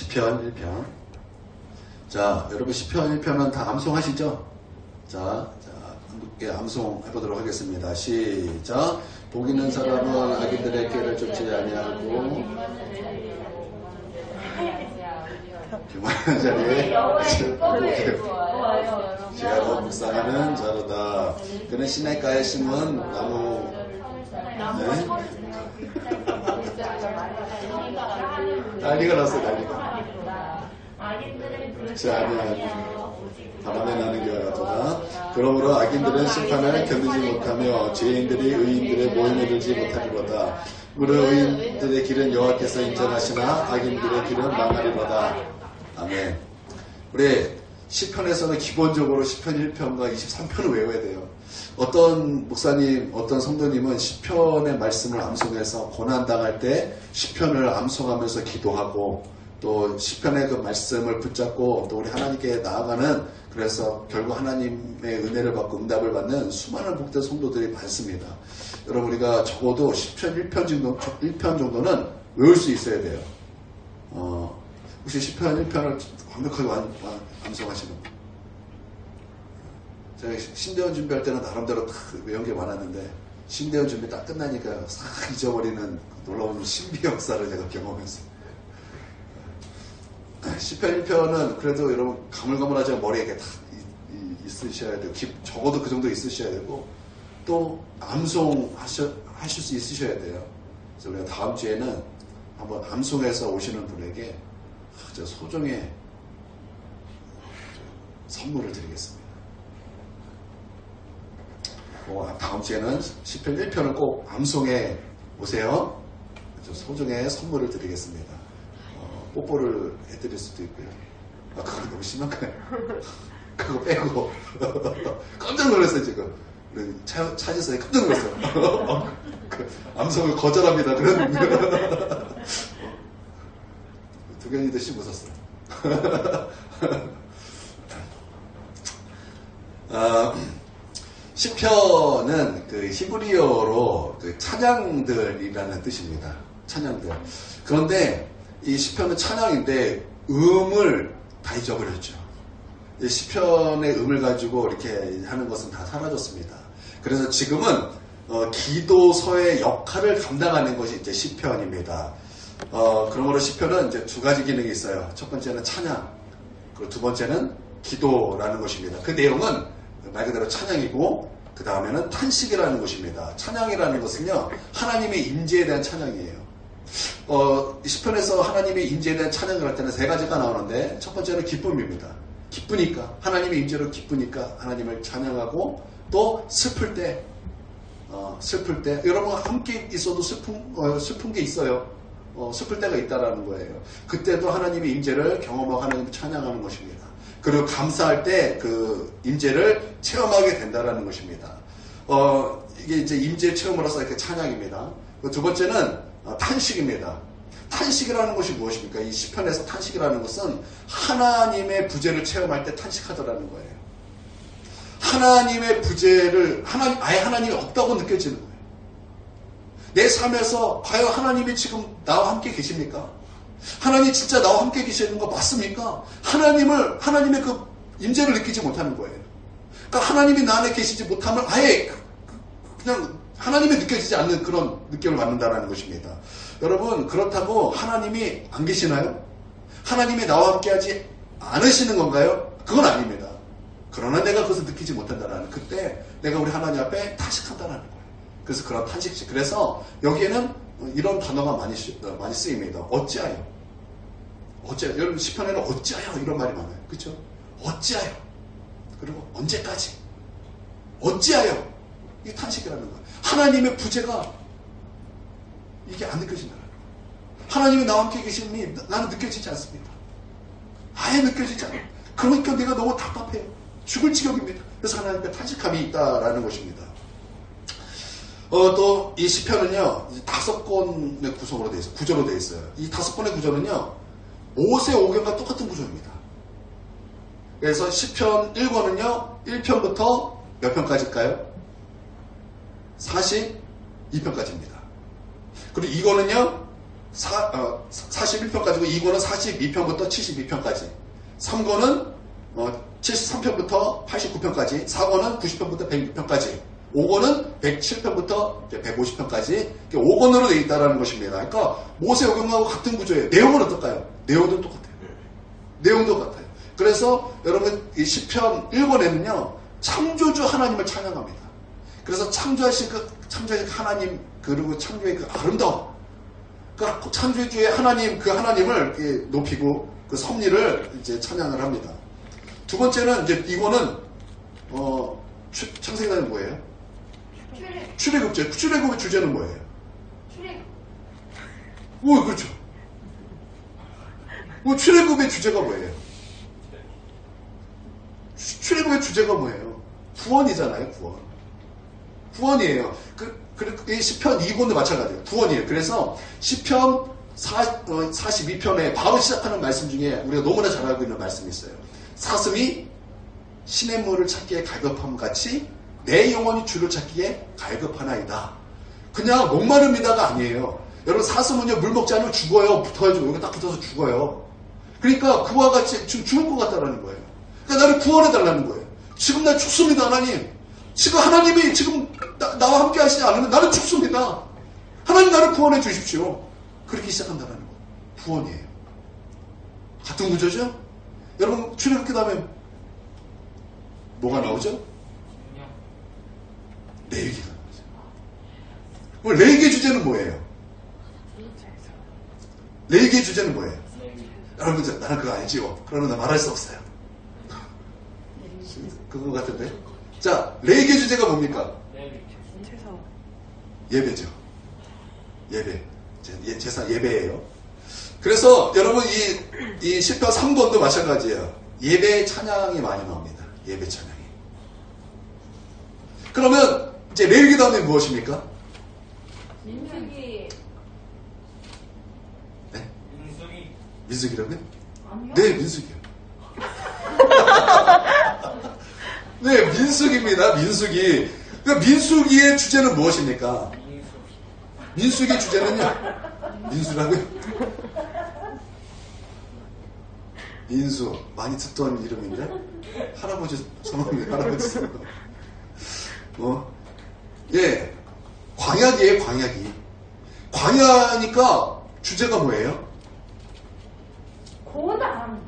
시편 1편. 자, 여러분 시편 1편은 다 암송하시죠? 자, 함께 암송해보도록 하겠습니다. 시작. 복 있는 사람은 악인들의 길을 쫓지 아니하고 교만한 자리에 지혜로 묵상하는 자로다. 그는 시냇가에 심은 나무. 네? 난리가 났어요. 난리가. 그렇지 않은 바람에 나는 겨같도다. 그러므로 악인들은 심판을 견디지 못하며 죄인들이 의인들의 모임에 들지 못하리로다. 우리 의인들의 길은 여호와께서 인정하시나 악인들의 길은 망하리로다. 아멘. 우리 시편에서는 기본적으로 시편 1편과 23편을 외워야 돼요. 어떤 목사님, 어떤 성도님은 시편의 말씀을 암송해서 고난당할 때 시편을 암송하면서 기도하고 또 시편의 그 말씀을 붙잡고 또 우리 하나님께 나아가는, 그래서 결국 하나님의 은혜를 받고 응답을 받는 수많은 복된 성도들이 많습니다. 여러분, 우리가 적어도 시편 1편 정도는 외울 수 있어야 돼요. 혹시 시편 1편을 완벽하게 암송하시는 분? 제가 신대원 준비할 때는 나름대로 다 외운 게 많았는데 신대원 준비 딱 끝나니까 싹 잊어버리는 놀라운 신비 역사를 제가 경험했어요. 시편 1편은 그래도 여러분 가물가물하지만 머리에 이렇게 다 있으셔야 되고, 적어도 그 정도 있으셔야 되고, 또 암송하실 수 있으셔야 돼요. 그래서 우리가 다음 주에는 한번 암송해서 오시는 분에게 저 소정의 선물을 드리겠습니다. 다음 주에는 시편 1편을 꼭 암송해 오세요. 저 소정의 선물을 드리겠습니다. 뽀뽀를 해드릴 수도 있고요. 그거 너무 심한 거예요. 그거 빼고. 깜짝 놀랐어요, 지금. 우리 차지선이 깜짝 놀랐어요. 암송을 거절합니다. 그런. 두견이도 씩 웃었어요. 시편은 그 히브리어로 그 찬양들이라는 뜻입니다. 찬양들. 그런데 이 시편은 찬양인데 음을 다 잊어버렸죠. 이 시편의 음을 가지고 이렇게 하는 것은 다 사라졌습니다. 그래서 지금은 기도서의 역할을 감당하는 것이 이제 시편입니다. 그러므로 시편은 이제 두 가지 기능이 있어요. 첫 번째는 찬양, 그리고 두 번째는 기도라는 것입니다. 그 내용은 말 그대로 찬양이고, 그 다음에는 탄식이라는 것입니다. 찬양이라는 것은요, 하나님의 임재에 대한 찬양이에요. 시편에서 하나님의 임재에 대한 찬양을 할 때는 세 가지가 나오는데, 첫 번째는 기쁨입니다. 기쁘니까, 하나님의 임재로 기쁘니까 하나님을 찬양하고, 또 슬플 때, 여러분과 함께 있어도 슬픈 게 있어요. 슬플 때가 있다라는 거예요. 그때도 하나님의 임재를 경험하고 하나님을 찬양하는 것입니다. 그리고 감사할 때 그 임재를 체험하게 된다라는 것입니다. 이게 이제 임재 체험으로서 이렇게 찬양입니다. 두 번째는 탄식입니다. 탄식이라는 것이 무엇입니까? 이 시편에서 탄식이라는 것은 하나님의 부재를 체험할 때 탄식하더라는 거예요. 하나님의 부재를 아예 하나님이 없다고 느껴지는 거예요. 내 삶에서 과연 하나님이 지금 나와 함께 계십니까? 하나님 진짜 나와 함께 계시는 거 맞습니까? 하나님의 그 임재를 느끼지 못하는 거예요. 그러니까 하나님이 나 안에 계시지 못하면 아예 그냥 하나님이 느껴지지 않는 그런 느낌을 받는다는 것입니다. 여러분, 그렇다고 하나님이 안 계시나요? 하나님이 나와 함께 하지 않으시는 건가요? 그건 아닙니다. 그러나 내가 그것을 느끼지 못한다는, 그때 내가 우리 하나님 앞에 탄식한다는 거예요. 그래서 그런 탄식식. 그래서 여기에는 이런 단어가 많이 쓰입니다. 어찌하여. 여러분, 시편에는 어찌하여 이런 말이 많아요. 그렇죠? 어찌하여. 그리고 언제까지. 어찌하여. 이게 탄식이라는 거예요. 하나님의 부재가 이게 안 느껴진다는 거예요. 하나님이 나와 함께 계시니 나는 느껴지지 않습니다. 아예 느껴지지 않아요. 그러니까 내가 너무 답답해요. 죽을 지경입니다. 그래서 하나님께 탄식함이 있다라는 것입니다. 또 이 시편은요, 5권의 구성으로 되어 있어요. 구조로 되어 있어요. 이 5권의 구조는요, 5세 5견과 똑같은 구조입니다. 그래서 시편 1권은요, 1편부터 몇 편까지일까요? 42편까지입니다. 그리고 이거는요, 41편까지고 2권은 42편부터 72편까지. 3권은 73편부터 89편까지. 4권은 90편부터 106편까지. 5권은 107편부터 150편까지 5권으로 되어 있다는 것입니다. 그러니까 모세오경하고 같은 구조예요. 내용은 어떨까요? 내용도 똑같아요. 내용도 같아요. 그래서 여러분 이 시편 1권에는요. 창조주 하나님을 찬양합니다. 그래서 창조하신 그 하나님 그리고 창조의 그 아름다움 그러니까 창조주의 하나님 그 하나님을 높이고 그 섭리를 이제 찬양을 합니다. 두 번째는 이제 이거는 창세기는 뭐예요? 출애굽죠. 출애굽의 주제는 뭐예요? 출애굽. 그렇죠. 출애굽의 주제가 뭐예요? 출애굽의 주제가 뭐예요? 구원이잖아요. 구원이에요. 이 시편 2권도 마찬가지예요. 구원이에요. 그래서 시편 42편에 바로 시작하는 말씀 중에 우리가 너무나 잘 알고 있는 말씀이 있어요. 사슴이 시냇물을 찾기에 갈급함 같이 내 영혼이 주를 찾기에 갈급하나이다. 그냥 목마릅니다가 아니에요. 여러분 사슴은요 물 먹지 않으면 죽어요. 붙어야죠. 여기 딱 붙어서 죽어요. 그러니까 그와 같이 지금 죽을 것 같다라는 거예요. 그러니까 나를 구원해달라는 거예요. 지금 나 죽습니다 하나님. 지금 하나님이 지금 나와 함께 하시지 않으면 나는 죽습니다. 하나님 나를 구원해 주십시오. 그렇게 시작한다는 거예요. 구원이에요. 같은 구조죠? 여러분 출애굽기 다음에 뭐가 나오죠? 레위기가 나오죠. 레위기의 주제는 뭐예요? 레위기의 주제는 뭐예요? 여러분 나는 그거 알지요. 그러면 나 말할 수 없어요. 그거 같은데. 자, 레위기의 주제가 뭡니까? 예배죠. 예배. 제사 예배예요. 그래서 여러분 이 시편 3권도 마찬가지예요. 예배 찬양이 많이 나옵니다. 예배 찬양이. 그러면 이제 레위기 다음에 무엇입니까? 민수기. 네? 민수기라고요? 아니요. 네, 민수기요. 네, 민수기입니다. 민수기. 그러니까 민수기의 주제는 무엇입니까? 민수기의 주제는요? 민수라고요? 민수. 많이 듣던 이름인데? 할아버지 성함이에요. 할아버지 성함. 예. 광야기예요, 광야기. 광야니까 주제가 뭐예요? 고난.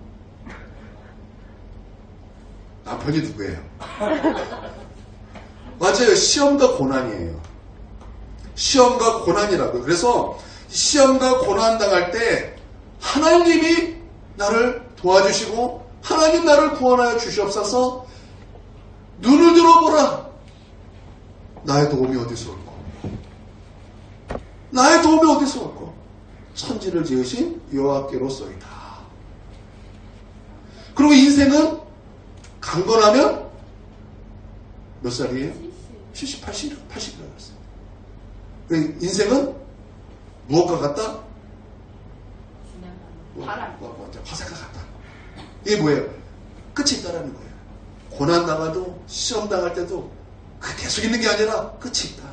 남편이 누구예요? 맞아요. 시험과 고난이에요. 시험과 고난이라고요. 그래서 시험과 고난 당할 때 하나님이 나를 도와주시고 하나님 나를 구원하여 주시옵소서. 눈을 들어보라. 나의 도움이 어디서 올까? 나의 도움이 어디서 올까? 천지를 지으신 여호와께로서이다. 그리고 인생은 강건하면 몇 살이에요? 70, 80이라고 했어요. 인생은 무엇과 같다? 화살과 같다. 이게 뭐예요? 끝이 있다라는 거예요. 고난 당해도 시험 당할 때도 그 계속 있는 게 아니라 끝이 있다.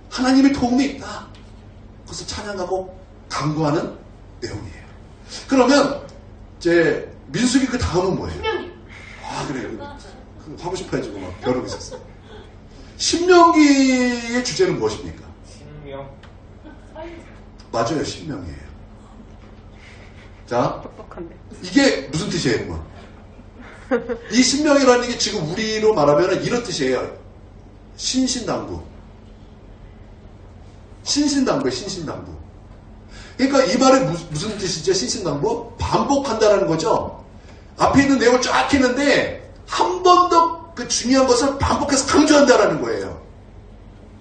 하나님의 도움이 있다. 그것을 찬양하고 강구하는 내용이에요. 그러면 이제 민수기 그 다음은 뭐예요? 신명기. 아 그래요. 하고 싶어 해주고 막 벼르고 있었어요. 신명기의 주제는 무엇입니까? 신명. 맞아요. 신명이에요. 자, 똑똑한데. 이게 무슨 뜻이에요? 뭐? 이 신명이라는 게 지금 우리로 말하면 이런 뜻이에요. 신신당부. 신신당부예요. 신신당부. 그러니까 이 말은 무슨 뜻이죠? 신신당부? 반복한다는 거죠. 앞에 있는 내용을 쫙 했는데 한 번 더 그 중요한 것을 반복해서 강조한다는 거예요.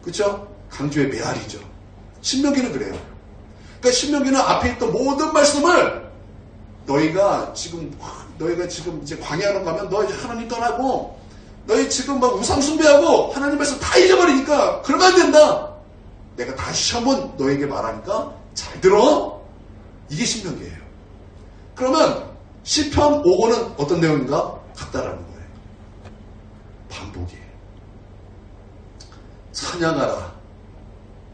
그렇죠? 강조의 메아리죠. 신명기는 그래요. 그러니까 신명기는 앞에 있던 모든 말씀을 너희가 지금 이제 광야로 가면 너희 하나님 떠나고 너희 지금 막 우상 숭배하고 하나님 말씀 다 잊어버리니까 그러면 안 된다. 내가 다시 한번 너에게 말하니까 잘 들어. 이게 신명기예요. 그러면 시편 5권은 어떤 내용인가? 같다라는 거예요. 반복이에요. 찬양하라.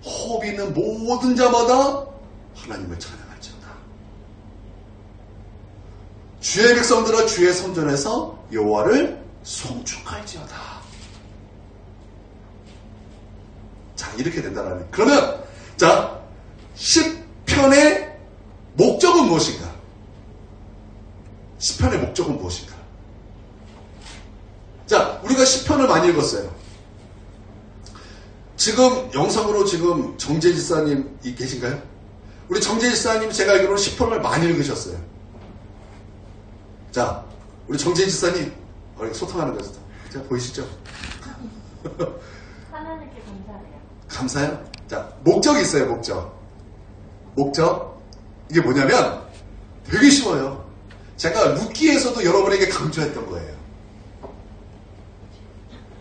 호흡 있는 모든 자마다 하나님을 찬양할지어다. 주의 백성들아 주의 성전에서 여호와를 송축할지어다. 자, 이렇게 된다라는. 그러면 자, 시편의 목적은 무엇인가? 시편의 목적은 무엇인가? 자, 우리가 시편을 많이 읽었어요. 지금 영상으로 지금 정재 집사님 계신가요? 우리 정재 집사님 제가 알기로는 시편을 많이 읽으셨어요. 자, 우리 정재 집사님 소통하는 거죠. 자, 보이시죠? 하나님께 감사해요. 감사해요? 자, 목적이 있어요, 목적. 이게 뭐냐면 되게 쉬워요. 제가 룻기에서도 여러분에게 강조했던 거예요.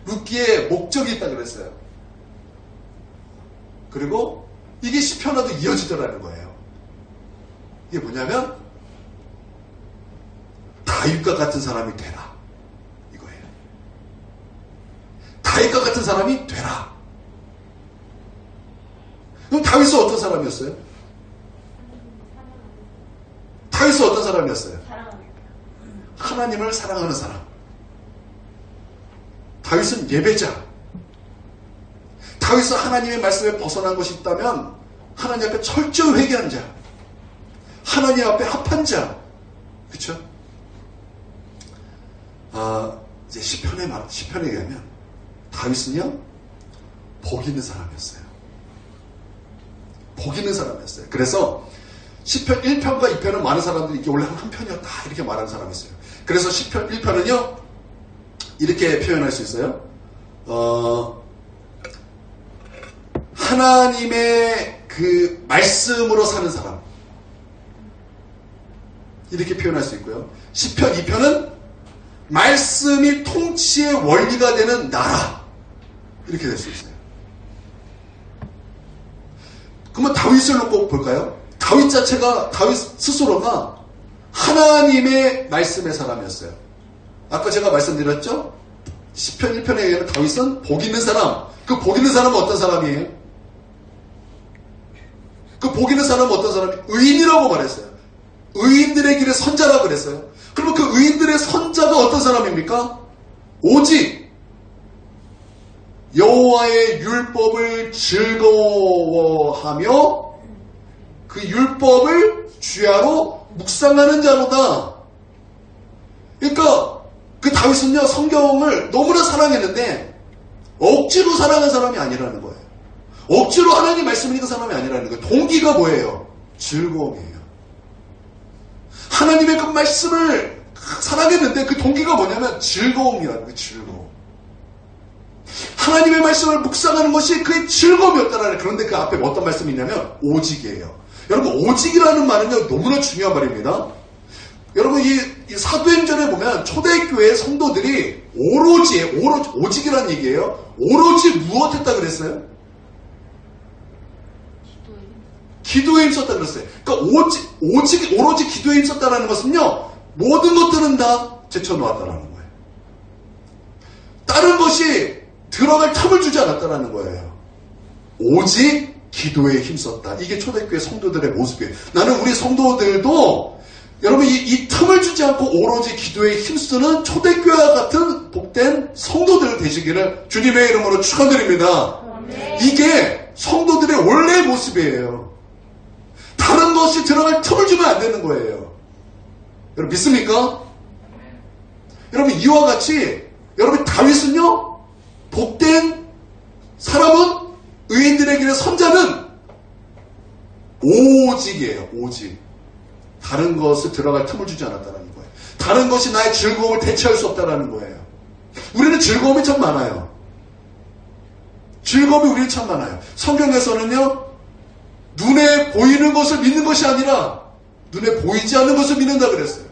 룻기에 목적이 있다 그랬어요. 그리고 이게 시편화도 이어지더라는 거예요. 이게 뭐냐면 다윗과 같은 사람이 되라. 이거예요. 다윗과 같은 사람이 되라. 그럼 다윗은 어떤 사람이었어요? 다윗은 어떤 사람이었어요? 하나님을 사랑하는 사람. 다윗은 예배자. 다윗은 하나님의 말씀에 벗어난 것이 있다면 하나님 앞에 철저히 회개한 자. 하나님 앞에 합한 자. 그쵸? 이제 시편에 의하면 다윗은요, 복 있는 사람이었어요. 복 있는 사람이었어요. 그래서 시편 1편과 2편은 많은 사람들이 이게 원래 한 편이었다 이렇게 말하는 사람이 있어요. 그래서 시편 1편은요 이렇게 표현할 수 있어요. 하나님의 그 말씀으로 사는 사람 이렇게 표현할 수 있고요. 시편 2편은 말씀이 통치의 원리가 되는 나라 이렇게 될 수 있어요. 그러면 다윗을 놓고 볼까요? 다윗 스스로가 하나님의 말씀의 사람이었어요. 아까 제가 말씀드렸죠? 시편 1편에 의하면 다윗은 복 있는 사람. 그 복 있는 사람은 어떤 사람이에요? 그 복 있는 사람은 어떤 사람이? 의인이라고 말했어요. 의인들의 길의 선자라고 그랬어요. 그러면 그 의인들의 선자가 어떤 사람입니까? 오직 여호와의 율법을 즐거워하며 그 율법을 주야로 묵상하는 자로다. 그러니까 그 다윗은요 성경을 너무나 사랑했는데 억지로 사랑한 사람이 아니라는 거예요. 억지로 하나님 말씀을 읽은 사람이 아니라는 거예요. 동기가 뭐예요? 즐거움이에요. 하나님의 그 말씀을 사랑했는데 그 동기가 뭐냐면 즐거움이라는 거예요. 즐거움. 하나님의 말씀을 묵상하는 것이 그의 즐거움이었다라는. 그런데 그 앞에 어떤 말씀이 있냐면 오직이에요. 여러분 오직이라는 말은요 너무나 중요한 말입니다. 여러분 이 사도행전에 보면 초대교회 성도들이 오직이라는 얘기예요. 오로지 무엇했다 그랬어요? 기도에 힘썼다 그랬어요. 그러니까 오로지 기도에 힘썼다라는 것은요 모든 것들은 다 제쳐놓았다라는 거예요. 다른 것이 들어갈 틈을 주지 않았다라는 거예요. 오직 기도에 힘썼다. 이게 초대교회 성도들의 모습이에요. 나는 우리 성도들도 여러분 이 틈을 주지 않고 오로지 기도에 힘쓰는 초대교회와 같은 복된 성도들 되시기를 주님의 이름으로 축원드립니다. 이게 성도들의 원래의 모습이에요. 다른 것이 들어갈 틈을 주면 안 되는 거예요. 여러분 믿습니까? 여러분 이와 같이 여러분 다윗은요 복된 사람은 의인들의 길의 선자는 오직이에요. 오직. 다른 것을 들어갈 틈을 주지 않았다는 거예요. 다른 것이 나의 즐거움을 대체할 수 없다는 거예요. 우리는 즐거움이 참 많아요. 즐거움이 우리는 참 많아요. 성경에서는요 눈에 보이는 것을 믿는 것이 아니라 눈에 보이지 않는 것을 믿는다 그랬어요.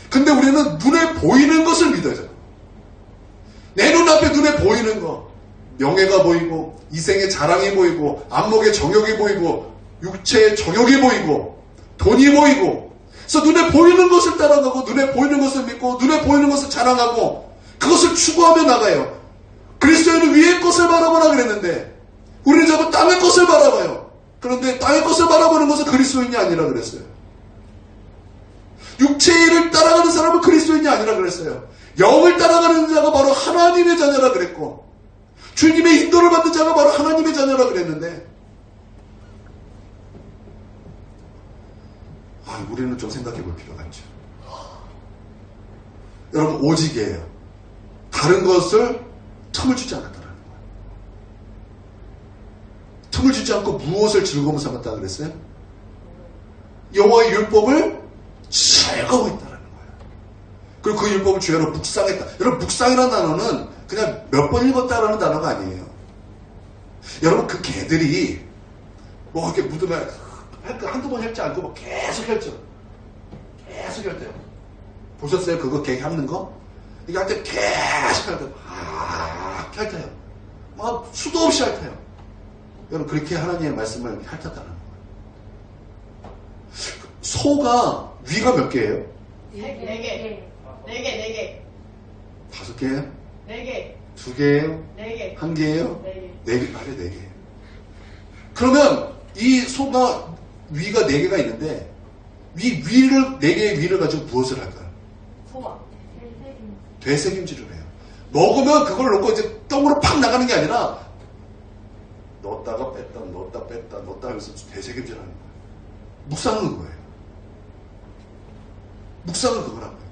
근데 우리는 눈에 보이는 것을 믿어요. 내 눈앞에 눈에 보이는 거, 명예가 보이고 이생의 자랑이 보이고 안목의 정욕이 보이고 육체의 정욕이 보이고 돈이 보이고, 그래서 눈에 보이는 것을 따라가고 눈에 보이는 것을 믿고 눈에 보이는 것을 자랑하고 그것을 추구하며 나가요. 그리스도인은 위의 것을 바라보라 그랬는데 우리는 자꾸 땅의 것을 바라봐요. 그런데 땅의 것을 바라보는 것은 그리스도인이 아니라 그랬어요. 육체의 일을 따라가는 사람은 그리스도인이 아니라 그랬어요. 영을 따라가는 자가 바로 하나님의 자녀라 그랬고, 주님의 인도를 받는 자가 바로 하나님의 자녀라 그랬는데, 우리는 좀 생각해 볼 필요가 있죠. 여러분, 오직이에요. 다른 것을 틈을 주지 않았다는 거예요. 틈을 주지 않고 무엇을 즐거움 삼았다 그랬어요? 여호와의 율법을 즐거워했다는 거예요. 그리고 그 율법을 주야로 묵상했다. 여러분, 묵상이라는 단어는 그냥 몇 번 읽었다라는 단어가 아니에요. 여러분, 그 개들이 뭐 이렇게 묻으면 한두 번 핥지 않고 뭐 계속 핥죠. 계속 핥아요. 보셨어요? 그거 개 핥는 거? 이거 할 때 계속 핥아요. 핥아요. 막 수도 없이 핥아요. 여러분, 그렇게 하나님의 말씀을 핥았다는 거예요. 소가 위가 몇 개예요? 4개. 4개. 5개예요? 4개. 2개예요? 4개. 1개예요? 4개. 4개, 맞아요, 4개. 그러면 이 소가 위가 4개가 있는데, 위를, 4개의 위를 가지고 무엇을 할까요? 소화. 되새김질을 해요. 먹으면 그걸 놓고 이제 똥으로 팍 나가는 게 아니라, 넣었다가 뺐다, 넣었다 뺐다, 넣었다 하면서 되새김질 하는 거예요. 묵상은 그거예요. 묵상은 그거란 거예요.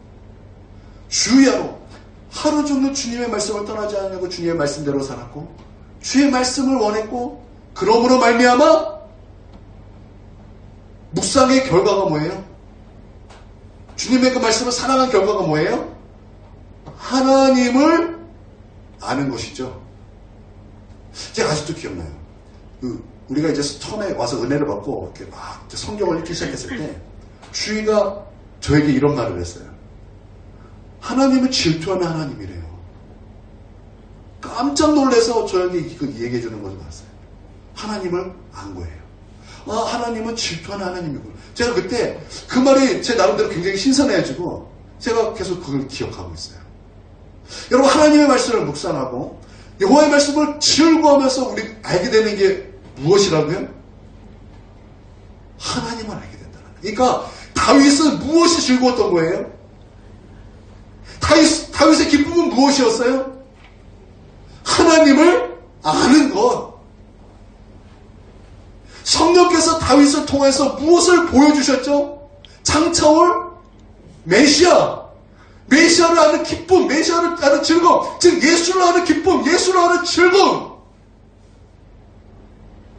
주야로 하루 종일 주님의 말씀을 떠나지 않으려고 주님의 말씀대로 살았고, 주의 말씀을 원했고, 그러므로 말미암아 묵상의 결과가 뭐예요? 주님의 그 말씀을 사랑한 결과가 뭐예요? 하나님을 아는 것이죠. 제가 아직도 기억나요. 우리가 이제 처음에 와서 은혜를 받고 이렇게 막 성경을 읽기 시작했을 때 주위가 저에게 이런 말을 했어요. 하나님은 질투하는 하나님이래요. 깜짝 놀라서 저에게 얘기해 주는 것을 봤어요. 하나님을 안 거예요. 하나님은 질투하는 하나님이구나. 제가 그때 그 말이 제 나름대로 굉장히 신선해가지고 제가 계속 그걸 기억하고 있어요. 여러분, 하나님의 말씀을 묵상하고 여호와의 말씀을 즐거워하면서 우리 알게 되는 게 무엇이라고요? 하나님을 알게 된다는 거예요. 그러니까 다윗은 무엇이 즐거웠던 거예요? 다윗의 기쁨은 무엇이었어요? 하나님을 아는 것. 성령께서 다윗을 통해서 무엇을 보여주셨죠? 장차올 메시아를 아는 기쁨, 메시아를 아는 즐거움, 즉 예수를 아는 기쁨, 예수를 아는 즐거움.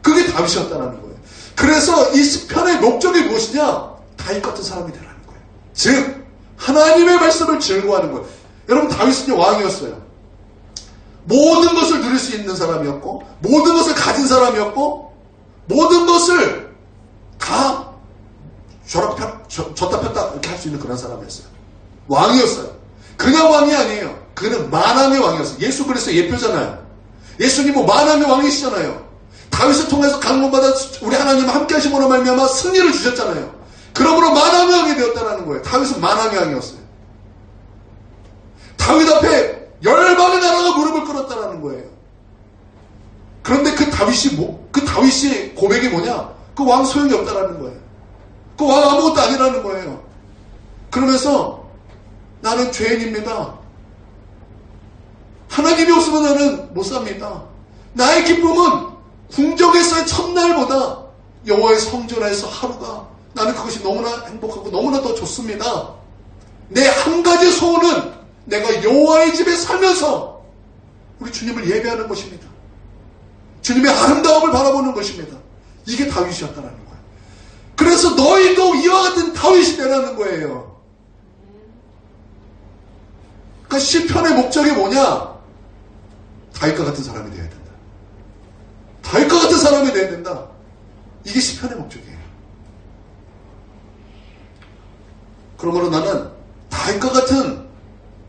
그게 다윗이었다는 거예요. 그래서 이 시편의 목적이 무엇이냐? 다윗 같은 사람이 되라는 거예요. 즉 하나님의 말씀을 즐거워하는 거예요. 여러분, 다윗은요, 왕이었어요. 모든 것을 누릴 수 있는 사람이었고, 모든 것을 가진 사람이었고, 모든 것을 다 줬다 폈다 이렇게 할 수 있는 그런 사람이었어요. 왕이었어요. 그냥 왕이 아니에요. 그는 만왕의 왕이었어요. 예수 그리스도의 예표잖아요. 예수님은 만왕의 왕이시잖아요. 다윗을 통해서 강론받아 우리 하나님 함께 하심으로 말미암아 승리를 주셨잖아요. 그러므로 만왕의 왕이 되었다는 거예요. 다윗은 만왕의 왕이었어요. 다윗 앞에 열방의 나라가 무릎을 꿇었다는 거예요. 그런데 그 다윗이 고백이 뭐냐? 그 왕 소용이 없다라는 거예요. 그 왕 아무것도 아니라는 거예요. 그러면서 나는 죄인입니다. 하나님이 없으면 나는 못 삽니다. 나의 기쁨은 궁정에서의 첫날보다 여호와의 성전에서 하루가, 나는 그것이 너무나 행복하고 너무나 더 좋습니다. 내 한 가지 소원은 내가 여호와의 집에 살면서 우리 주님을 예배하는 것입니다. 주님의 아름다움을 바라보는 것입니다. 이게 다윗이었다는 거예요. 그래서 너희도 이와 같은 다윗이 되라는 거예요. 그러니까 시편의 목적이 뭐냐? 다윗과 같은 사람이 되어야 된다. 다윗과 같은 사람이 되어야 된다. 이게 시편의 목적이에요. 그러므로 나는 다윗과 같은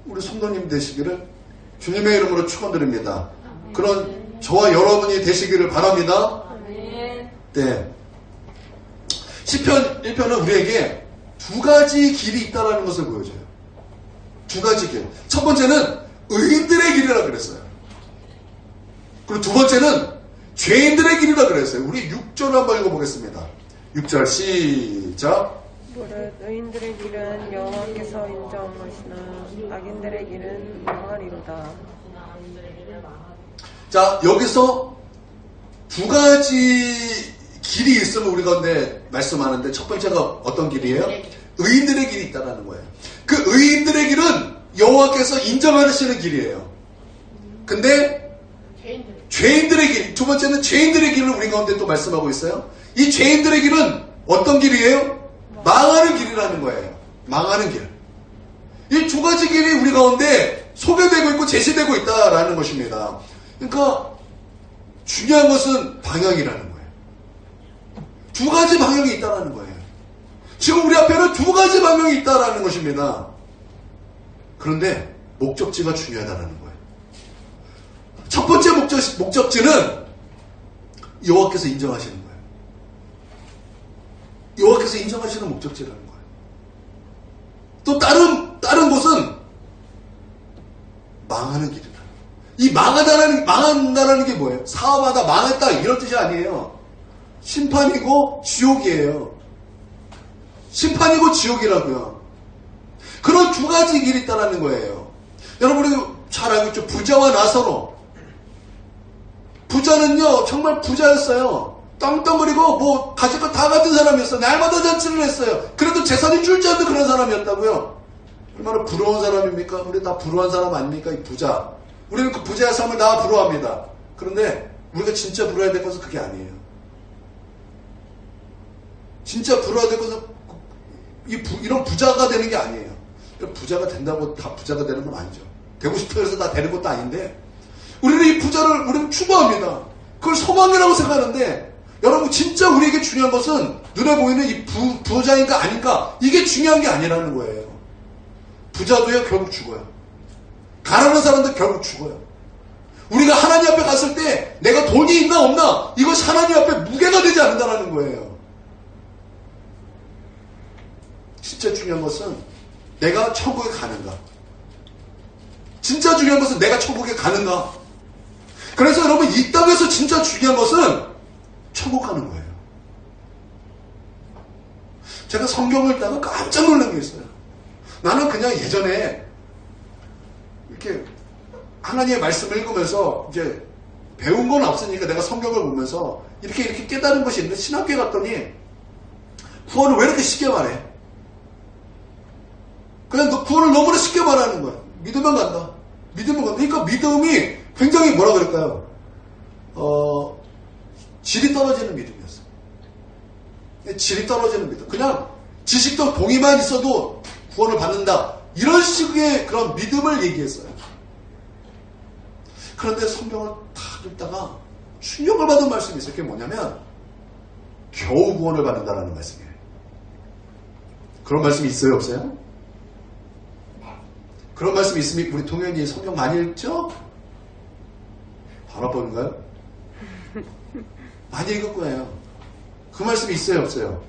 우리 성도님 되시기를 주님의 이름으로 축원드립니다. 그런 저와 여러분이 되시기를 바랍니다. 네. 시편 1편은 우리에게 두 가지 길이 있다는 것을 보여줘요. 두 가지 길. 첫 번째는 의인들의 길이라고 그랬어요. 그리고 두 번째는 죄인들의 길이라 그랬어요. 우리 6절 한번 읽어보겠습니다. 6절 시작. 무릇 의인들의 길은 여호와께서 인정하시나 악인들의 길은 망하리로다. 자, 여기서 두 가지 길이 있으면 우리 가운데 말씀하는데 첫 번째가 어떤 길이에요? 의인들의 길이 있다는 거예요. 그 의인들의 길은 여호와께서 인정하시는 길이에요. 근데 죄인들의 길, 두 번째는 죄인들의 길을 우리 가운데 또 말씀하고 있어요. 이 죄인들의 길은 어떤 길이에요? 망하는 길이라는 거예요. 망하는 길. 이 두 가지 길이 우리 가운데 소개되고 있고 제시되고 있다라는 것입니다. 그러니까 중요한 것은 방향이라는 거예요. 두 가지 방향이 있다라는 거예요. 지금 우리 앞에는 두 가지 방향이 있다라는 것입니다. 그런데 목적지가 중요하다는 거예요. 첫 번째 목적지는 여호와께서 인정하시는 거예요. 여호와께서 인정하시는 목적지라는 거예요. 또 다른 곳은 망하는 길이다. 이 망한다라는 게 뭐예요? 사업하다 망했다 이런 뜻이 아니에요. 심판이고 지옥이에요. 심판이고 지옥이라고요. 그런 두 가지 길이 있다라는 거예요. 여러분 우리 잘 알고 있죠? 부자와 나사로. 부자는요 정말 부자였어요. 떵떵거리고 뭐 가질 거 다 가진 사람이었어요. 날마다 잔치를 했어요. 그래도 재산이 줄지 않는 그런 사람이었다고요. 얼마나 부러운 사람입니까? 우리 다 부러운 사람 아닙니까? 이 부자. 우리는 그 부자의 삶을 다 부러워합니다. 그런데 우리가 진짜 부러워야 될 것은 그게 아니에요. 진짜 부러워야 될 것은 이런 부자가 되는 게 아니에요. 부자가 된다고 다 부자가 되는 건 아니죠. 되고 싶어 해서 다 되는 것도 아닌데 우리는 이 부자를 우리는 추구합니다. 그걸 소망이라고 생각하는데 여러분 진짜 우리에게 중요한 것은 눈에 보이는 이 부자인가 아닌가 이게 중요한 게 아니라는 거예요. 부자도요 결국 죽어요. 가난한 사람도 결국 죽어요. 우리가 하나님 앞에 갔을 때 내가 돈이 있나 없나 이것이 하나님 앞에 무게가 되지 않는다는 거예요. 진짜 중요한 것은 내가 천국에 가는가. 진짜 중요한 것은 내가 천국에 가는가. 그래서 여러분 이 땅에서 진짜 중요한 것은 천국 가는 거예요. 제가 성경을 읽다가 깜짝 놀란 게 있어요. 나는 그냥 예전에 이렇게 하나님의 말씀을 읽으면서 이제 배운 건 없으니까 내가 성경을 보면서 이렇게 깨달은 것이 있는데 신학교에 갔더니 구원을 왜 이렇게 쉽게 말해? 그냥 너 구원을 너무나 쉽게 말하는 거야. 믿으면 간다. 믿으면 간다. 그러니까 믿음이 굉장히 뭐라 그럴까요? 질이 떨어지는 믿음이었어요. 질이 떨어지는 믿음. 그냥 지식도 동의만 있어도 구원을 받는다. 이런 식의 그런 믿음을 얘기했어요. 그런데 성경을 다 읽다가 충격을 받은 말씀이 있어요. 그게 뭐냐면 겨우 구원을 받는다라는 말씀이에요. 그런 말씀이 있어요? 없어요? 그런 말씀이 있으면 우리 동현이 성경 많이 읽죠? 바로 보는가요? 많이 읽을 거예요. 그 말씀이 있어요? 없어요?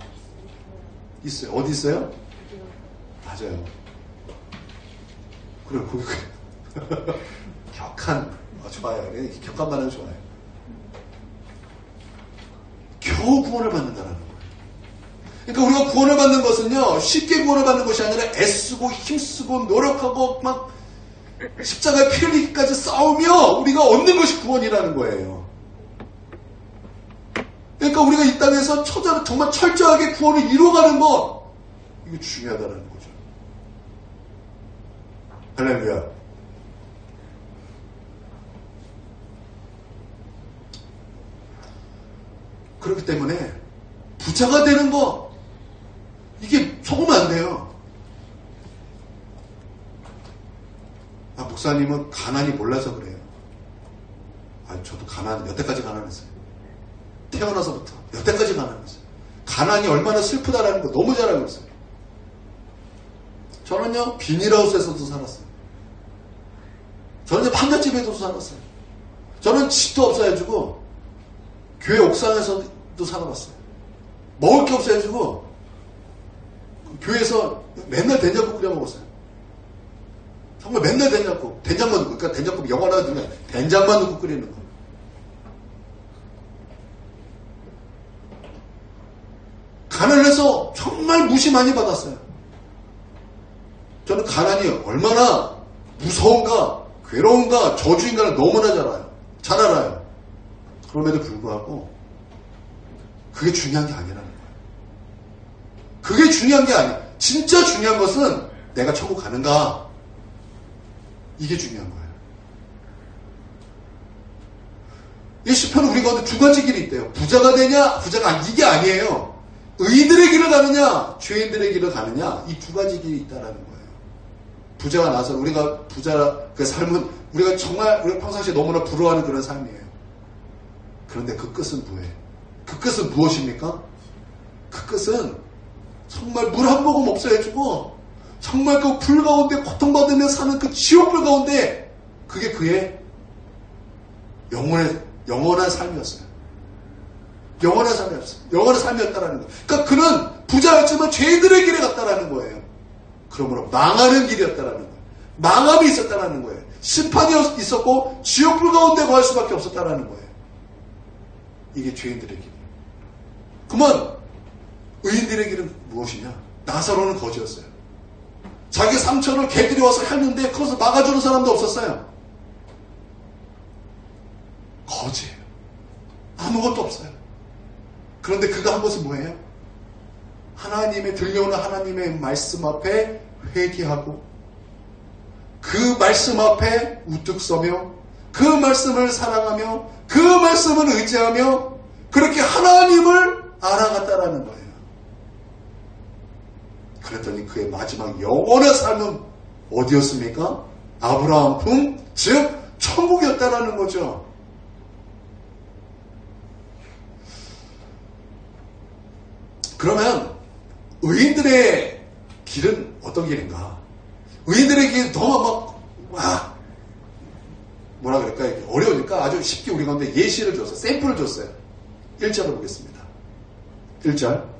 있어요. 어디 있어요? 맞아요. 그래, 거기 격한 좋아요. 격한 반응 좋아요. 겨우 구원을 받는다는 거예요. 그러니까 우리가 구원을 받는 것은요 쉽게 구원을 받는 것이 아니라 애쓰고 힘쓰고 노력하고 막 십자가에 피 흘리기까지 싸우며 우리가 얻는 것이 구원이라는 거예요. 그러니까 우리가 이 땅에서 정말 철저하게 구원을 이루어가는 것 이거 중요하다는 거죠. 할렐루야. 그렇기 때문에 부자가 되는 거 이게 속으면 안 돼요. 목사님은 가난이 몰라서 그래요. 저도 여태까지 가난했어요. 태어나서부터 여태까지 가난했어요. 가난이 얼마나 슬프다라는 거 너무 잘 알고 있어요. 저는요 비닐하우스에서도 살았어요. 저는 판잣집에도 살았어요. 저는 집도 없어가지고 교회 옥상에서도 살아봤어요. 먹을 게 없어가지고 교회에서 맨날 된장국 끓여 먹었어요. 정말 맨날 된장국. 된장만 넣고, 그러니까 된장국 영원하게 넣으면 된장만 넣고 끓이는 거. 그러면서 정말 무시 많이 받았어요. 저는 가난이 얼마나 무서운가, 괴로운가, 저주인가를 너무나 잘 알아요. 그럼에도 불구하고 그게 중요한 게 아니라는 거예요. 그게 중요한 게 아니에요. 진짜 중요한 것은 내가 천국 가는가, 이게 중요한 거예요. 이 시편 우리 가운데 두 가지 길이 있대요. 부자가 되냐, 부자가 이게 아니에요. 의인들의 길을 가느냐, 죄인들의 길을 가느냐, 이 두 가지 길이 있다라는 거예요. 부자가 나서 우리가 부자 그 삶은 우리가 정말 우리가 평상시에 너무나 부러워하는 그런 삶이에요. 그런데 그 끝은 뭐예요? 그 끝은 무엇입니까? 그 끝은 정말 물 한 모금 없어 해주고 정말 그 불 가운데 고통받으며 사는 그 지옥불 가운데 그게 그의 영원한 삶이었어요. 영원한 삶이었어요. 영원한 삶이었다라는 거예요. 그러니까 그는 부자였지만 죄인들의 길에 갔다라는 거예요. 그러므로 망하는 길이었다라는 거예요. 망함이 있었다라는 거예요. 심판이 있었고 지옥불 가운데 거할 수밖에 없었다라는 거예요. 이게 죄인들의 길이에요. 그러면 의인들의 길은 무엇이냐? 나사로는 거지였어요. 자기 상처를 개들이 와서 했는데 그것을 막아주는 사람도 없었어요. 거지예요. 아무것도 없어요. 그런데 그가 한 것은 뭐예요? 하나님의 들려오는 하나님의 말씀 앞에 회개하고 그 말씀 앞에 우뚝 서며 그 말씀을 사랑하며 그 말씀을 의지하며 그렇게 하나님을 알아갔다라는 거예요. 그랬더니 그의 마지막 영원한 삶은 어디였습니까? 아브라함 품, 즉 천국이었다라는 거죠. 그러면 의인들의 길은 어떤 길인가? 의인들의 길은 너무 막 뭐라 그럴까? 어려우니까 아주 쉽게 우리 가운데 예시를 줬어요. 샘플을 줬어요. 1절을 보겠습니다. 1절.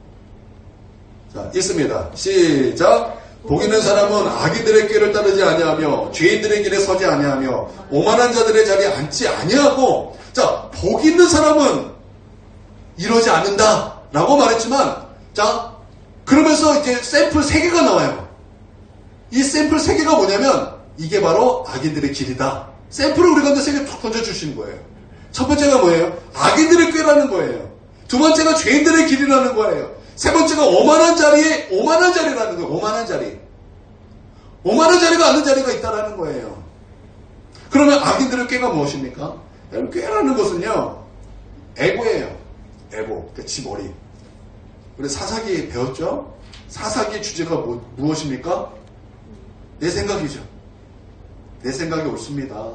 자, 읽습니다. 시작. 복 있는 사람은 악인들의 길을 따르지 아니하며 죄인들의 길에 서지 아니하며 오만한 자들의 자리에 앉지 아니하고, 자, 복 있는 사람은 이러지 않는다 라고 말했지만, 자, 그러면서 이제 샘플 3개가 나와요. 이 샘플 3개가 뭐냐면 이게 바로 악인들의 길이다. 샘플을 우리 가운데 3개 툭 던져주시는 거예요. 첫 번째가 뭐예요? 악인들의 꾀라는 거예요. 두 번째가 죄인들의 길이라는 거예요. 세 번째가 오만한 자리라는 거예요. 오만한 자리. 오만한 자리가 아는 자리가 있다라는 거예요. 그러면 악인들의 꾀가 무엇입니까? 여러분, 꾀라는 것은요, 에고예요. 에고. 그러니까 지 머리. 우리 사사기 배웠죠? 사사기의 주제가 무엇입니까? 내 생각이죠. 내 생각이 옳습니다.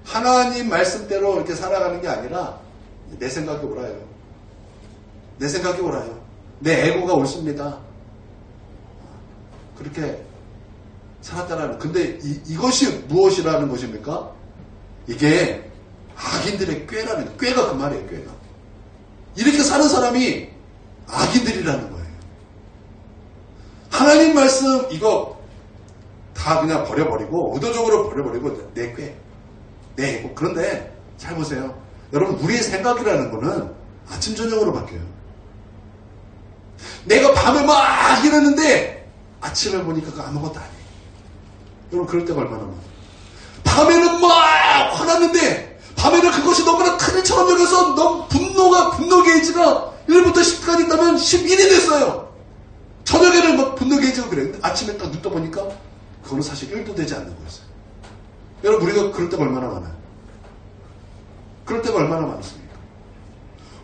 하나님 말씀대로 이렇게 살아가는 게 아니라 내 생각이 옳아요. 내 생각이 옳아요. 내 에고가 옳습니다. 그렇게 살았다라는. 근데 이것이 무엇이라는 것입니까? 이게 악인들의 꾀라는, 꾀가 그 말이에요. 꾀가. 이렇게 사는 사람이 악인들이라는 거예요. 하나님 말씀 이거 다 그냥 버려버리고, 의도적으로 버려버리고 내 꾀, 내 에고. 그런데 잘 보세요. 여러분, 우리의 생각이라는 거는 아침 저녁으로 바뀌어요. 내가 밤에 막 이랬는데 아침에 보니까 그거 아무것도 아니에요. 여러분, 그럴 때가 얼마나 많아요. 밤에는 막 화났는데 밤에는 그것이 너무나 큰 일처럼 여겨서 너무 분노 게이지가 1부터 10까지 있다면 11이 됐어요. 저녁에는 막 분노 게이지가 그래요. 근데 아침에 딱 눈 떠보니까 그거는 사실 1도 되지 않는 거였어요. 여러분, 우리가 그럴 때가 얼마나 많아요. 그럴 때가 얼마나 많습니까?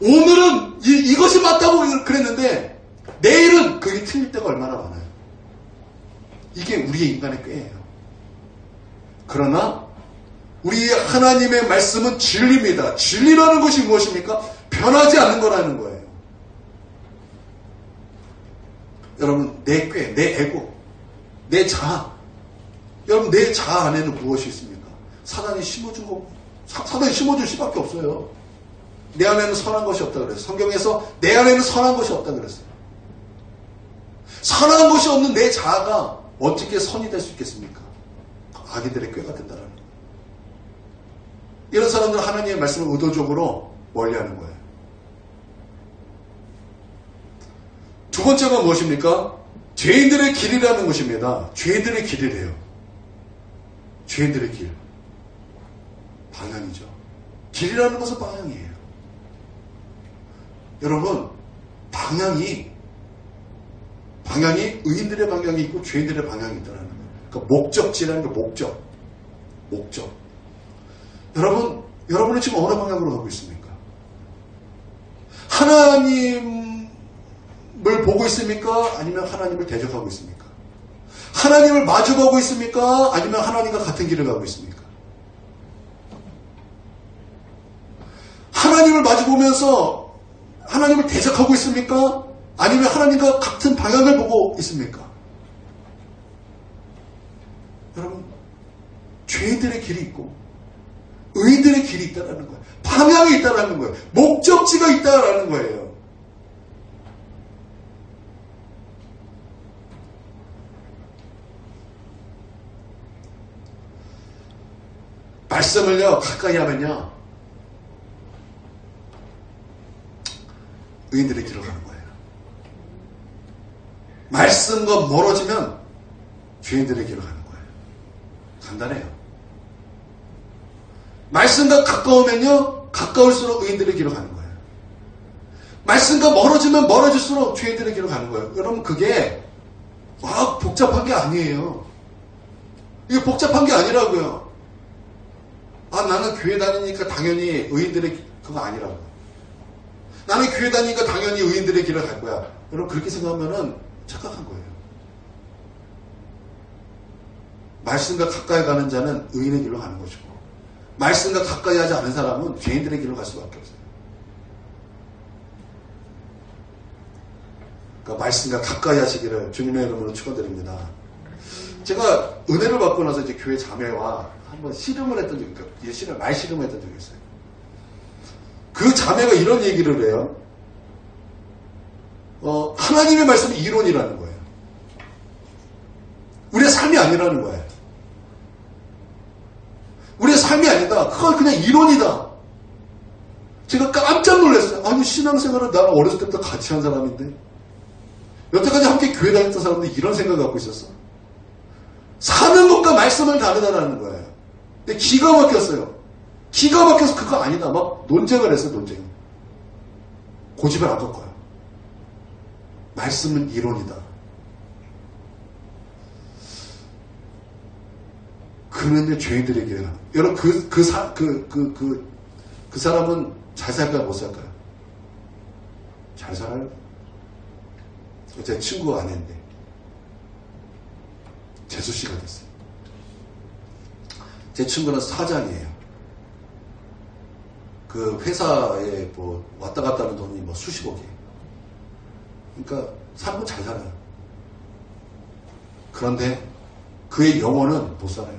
오늘은 이것이 맞다고 그랬는데 내일은 그게 틀릴 때가 얼마나 많아요. 이게 우리의 인간의 꾀예요. 그러나 우리 하나님의 말씀은 진리입니다. 진리라는 것이 무엇입니까? 변하지 않는 거라는 거예요. 여러분, 내 꾀, 내 에고, 내 자아. 여러분, 내 자아 안에는 무엇이 있습니까? 사단이 심어준 수밖에 없어요. 내 안에는 선한 것이 없다 그랬어요. 성경에서 내 안에는 선한 것이 없다 그랬어요. 선한 것이 없는 내 자아가 어떻게 선이 될 수 있겠습니까? 악인들의 꾀가 된다는 거예요. 이런 사람들은 하나님의 말씀을 의도적으로 멀리하는 거예요. 두 번째가 무엇입니까? 죄인들의 길이라는 것입니다. 죄인들의 길이래요. 죄인들의 길. 방향이죠. 길이라는 것은 방향이에요. 여러분, 방향이 의인들의 방향이 있고 죄인들의 방향이 있다는 거예요. 그러니까 목적지라는 게 목적. 여러분은 지금 어느 방향으로 가고 있습니까? 하나님을 보고 있습니까? 아니면 하나님을 대적하고 있습니까? 하나님을 마주보고 있습니까? 아니면 하나님과 같은 길을 가고 있습니까? 하나님을 마주보면서 하나님을 대적하고 있습니까? 아니면 하나님과 같은 방향을 보고 있습니까? 여러분, 죄인들의 길이 있고 의인들의 길이 있다는 거예요. 방향이 있다는 거예요. 목적지가 있다는 거예요. 말씀을요, 가까이 하면요, 의인들의 길을 가는 거예요. 말씀과 멀어지면 죄인들의 길을 가는 거예요. 간단해요. 말씀과 가까우면요, 가까울수록 의인들의 길을 가는 거예요. 말씀과 멀어지면 멀어질수록 죄인들의 길을 가는 거예요. 여러분, 그게 막 복잡한 게 아니에요. 이게 복잡한 게 아니라고요. 나는 교회 다니니까 당연히 의인들의 그거 아니라고. 나는 교회 다니니까 당연히 의인들의 길을 갈 거야. 여러분, 그렇게 생각하면은 착각한 거예요. 말씀과 가까이 가는 자는 의인의 길로 가는 것이고, 말씀과 가까이 하지 않은 사람은 죄인들의 길로 갈 수밖에 없어요. 그러니까 말씀과 가까이 하시기를 주님의 이름으로 축원드립니다. 제가 은혜를 받고 나서 이제 교회 자매와 한번 씨름을 했던 적이 있어요. 말 씨름을 했던 적이 있어요. 그 자매가 이런 얘기를 해요. 하나님의 말씀은 이론이라는 거예요. 우리의 삶이 아니라는 거예요. 우리의 삶이 아니다. 그건 그냥 이론이다. 제가 깜짝 놀랐어요. 아니, 신앙생활을 나랑 어렸을 때부터 같이 한 사람인데, 여태까지 함께 교회 다녔던 사람들이 이런 생각을 갖고 있었어. 사는 것과 말씀은 다르다는 거예요. 근데 기가 막혔어요. 기가 막혀서 그거 아니다. 막 논쟁을 했어요, 논쟁. 고집을 안 꺾어요. 말씀은 이론이다. 그는 죄인들의 길에 가는. 여러분, 그 사람은 잘 살까요, 못 살까요? 잘 살아요? 제 친구 아내인데, 재수씨가 됐어요. 제 친구는 사장이에요. 그 회사에 뭐 왔다 갔다 하는 돈이 뭐 수십억이에요. 그러니까 사람은 잘 살아요. 그런데 그의 영혼은 못 살아요.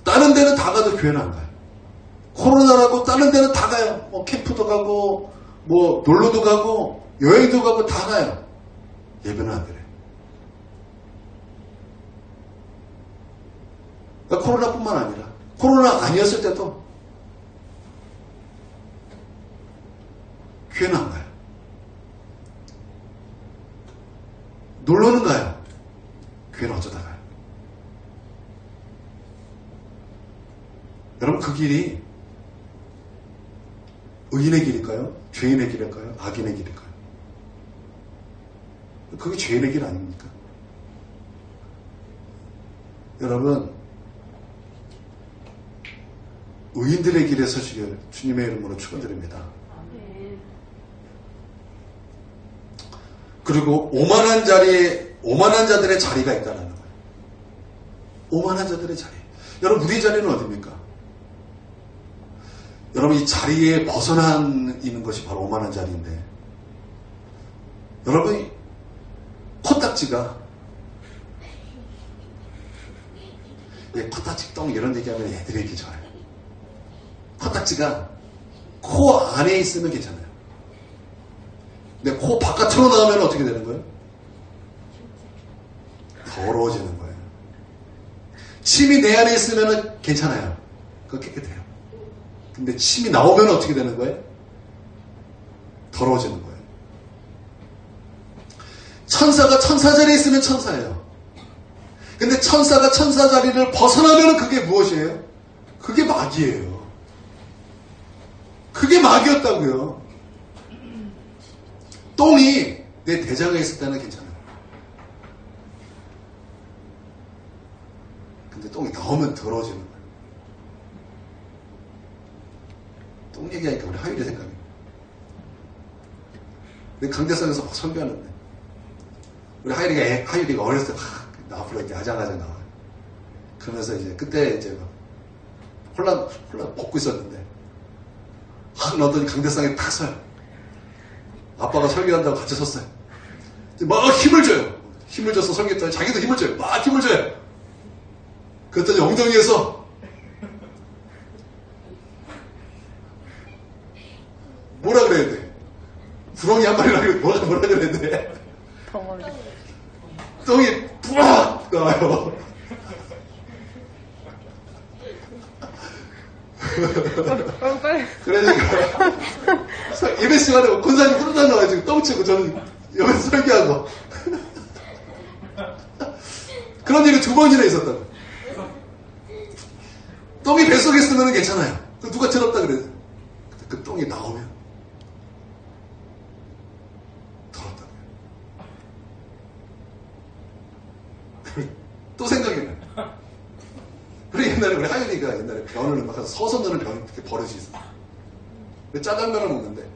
다른 데는 다 가도 교회는 안 가요. 코로나라고 다른 데는 다 가요. 뭐 캠프도 가고 뭐 놀러도 가고 여행도 가고 다 가요. 예배는 안 드려요. 그러니까 코로나뿐만 아니라 코로나 아니었을 때도 교회는 안 가요. 놀러는 가요. 교회는 어쩌다 가요. 여러분, 그 길이 의인의 길일까요? 죄인의 길일까요? 악인의 길일까요? 그게 죄인의 길 아닙니까? 여러분, 의인들의 길에 서시길 주님의 이름으로 축원드립니다. 그리고 오만한 자들의 자리가 있다는 거예요. 오만한 자들의 자리. 여러분, 우리 자리는 어디입니까? 여러분, 이 자리에 벗어나는 것이 바로 오만한 자리인데, 여러분, 코딱지가, 코딱지 똥 이런 얘기하면 애들이 이렇게 좋아해요. 코딱지가 코 안에 있으면 괜찮아요. 근데 코 바깥으로 나오면 어떻게 되는 거예요? 더러워지는 거예요. 침이 내 안에 있으면 괜찮아요. 그거 깨끗해요. 근데 침이 나오면 어떻게 되는 거예요? 더러워지는 거예요. 천사가 천사 자리에 있으면 천사예요. 근데 천사가 천사 자리를 벗어나면 그게 무엇이에요? 그게 마귀예요. 그게 마귀였다고요. 똥이 내 대장에 있을 때는 괜찮아요. 근데 똥이 나오면 더러워지는 거예요. 똥 얘기하니까 우리 하율이 생각이. 우리 강대상에서 막 설교하는데 우리 하율이가 어렸을 때 막 앞으로 이렇게 아장아장 나와요. 그러면서 이제 그때 이제 막 홀라 벗고 있었는데 확 넣었더니 강대상에 탁 서요. 아빠가 설교한다고 같이 섰어요. 막 힘을 줘요. 힘을 줘서 설교했더니 자기도 힘을 줘요. 막 힘을 줘요. 그랬더니 엉덩이에서 뭐라 그래야 돼? 구렁이 한 마리라고 뭐라 그래야 돼? 덩어리. 똥이 뿌락 나와요. 빨리. 그러니까 예배 시간에 권사님 후루룩 나와가지고 똥 치고 저는 옆에서 설교하고 그런 일이 2번이나 있었다고. 똥이 뱃속에 있으면 괜찮아요. 누가 들었다 그래요. 그 똥이 나오면 더럽다고요. 또 생각이 나요. 우리 옛날에 우리 하연이가 옛날에 변을 막 서서 넣는 변 이렇게 버릇이 있어. 짜장면을 먹는데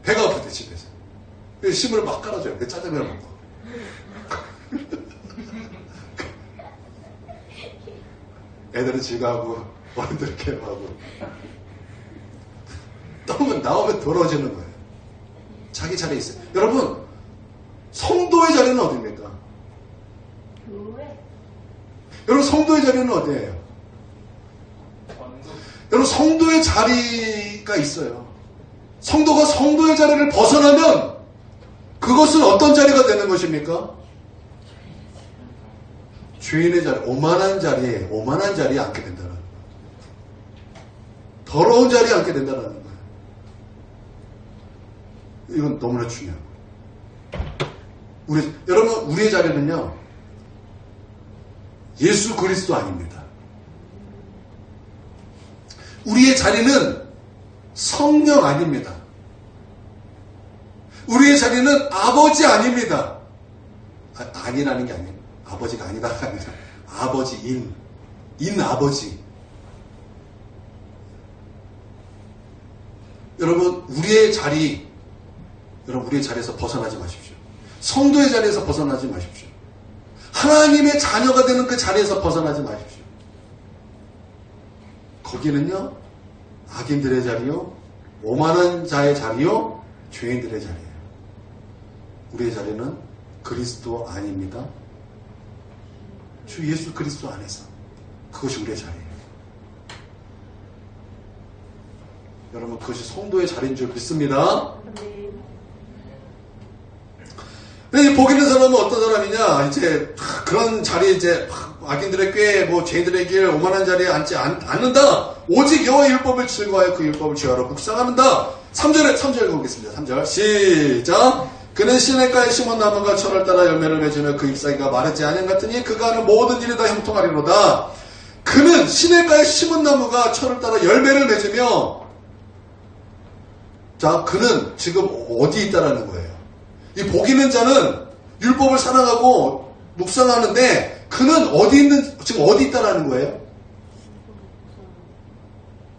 배가 아플 때 집에서 심을 막 깔아줘요. 내 짜장면을 먹고. 애들은 즐거워하고 어른들 괴로워하고 똥은 나오면 더러워지는 거예요. 자기 자리에 있어요. 여러분 성도의 자리는 어디입니까? 여러분 성도의 자리는 어디예요? 여러분 성도의 자리가 있어요. 성도가 성도의 자리를 벗어나면 그것은 어떤 자리가 되는 것입니까? 죄인의 자리, 오만한 자리에 앉게 된다는 거예요. 더러운 자리에 앉게 된다는 거예요. 이건 너무나 중요한 거예요. 여러분 우리의 자리는요 예수 그리스도 아닙니다. 우리의 자리는 성령 아닙니다. 우리의 자리는 아버지 아닙니다. 아니라는 게 아니에요. 아버지가 아니다가 아니라 아버지인 아버지. 여러분 우리의 자리에서 벗어나지 마십시오. 성도의 자리에서 벗어나지 마십시오. 하나님의 자녀가 되는 그 자리에서 벗어나지 마십시오. 거기는요 악인들의 자리요, 오만한 자의 자리요, 죄인들의 자리예요. 우리의 자리는 그리스도 아닙니다. 주 예수 그리스도 안에서 그것이 우리의 자리예요. 여러분 그것이 성도의 자리인 줄 믿습니다. 근데 복 있는 사람은 어떤 사람이냐? 이제 그런 자리에 이제 악인들의 꾀, 죄인들의 길, 오만한 자리에 앉지 않는다. 오직 여호와의 율법을 즐거워하여 그 율법을 지하로 묵상하는다. 3절 읽어보겠습니다. 3절 시작. 그는 시냇가에 심은 나무가 철을 따라 열매를 맺으며 그 잎사귀가 마르지 아니한 같으니 그가 하는 모든 일이 다 형통하리로다. 그는 시냇가에 심은 나무가 철을 따라 열매를 맺으며, 자, 그는 지금 어디 있다라는 거예요? 이 복 있는 자는 율법을 사랑하고 묵상하는데 그는 지금 어디 있다라는 거예요?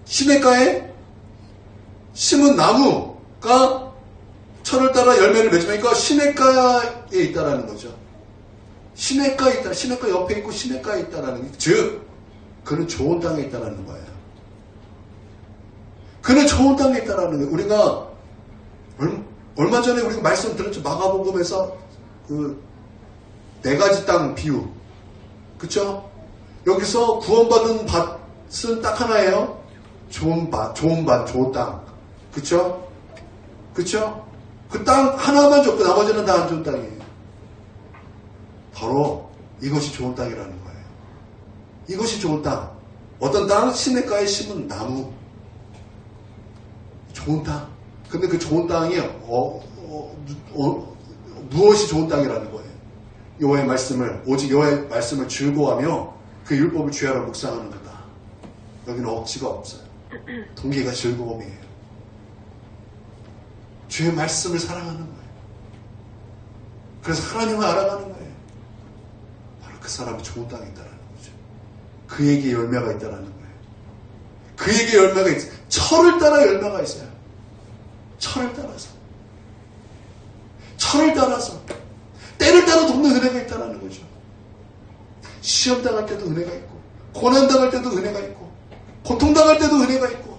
시냇가에 심은 나무가 철을 따라 열매를 맺으니까 시냇가에 있다라는 거죠. 시냇가에 있다. 시냇가 옆에 있고 시냇가에 있다라는 게, 즉 그는 좋은 땅에 있다라는 거예요. 그는 좋은 땅에 있다라는 거예요. 우리가 얼마 전에 우리가 말씀 들었죠. 마가복음에서 그 4가지 땅 비유. 그쵸? 여기서 구원받은 밭은 딱 하나예요. 좋은 땅. 그쵸? 그 땅 하나만 줬고 나머지는 다 안 좋은 땅이에요. 바로 이것이 좋은 땅이라는 거예요. 이것이 좋은 땅. 어떤 땅? 시냇가에 심은 나무. 좋은 땅. 근데 그 좋은 땅이 무엇이 좋은 땅이라는 거예요? 여호와의 말씀을, 오직 여호와의 말씀을 즐거워하며 그 율법을 주야로 묵상하는 거다. 여기는 억지가 없어요. 동기가 즐거움이에요. 주의 말씀을 사랑하는 거예요. 그래서 하나님을 알아가는 거예요. 바로 그 사람이 좋은 땅에 있다는 거죠. 그에게 열매가 있다는 거예요. 그에게 열매가 있어요. 철을 따라 열매가 있어요. 철을 따라서. 철을 따라서. 때를 따라 돕는 은혜가 있다는 거죠. 시험 당할 때도 은혜가 있고, 고난 당할 때도 은혜가 있고, 고통 당할 때도 은혜가 있고,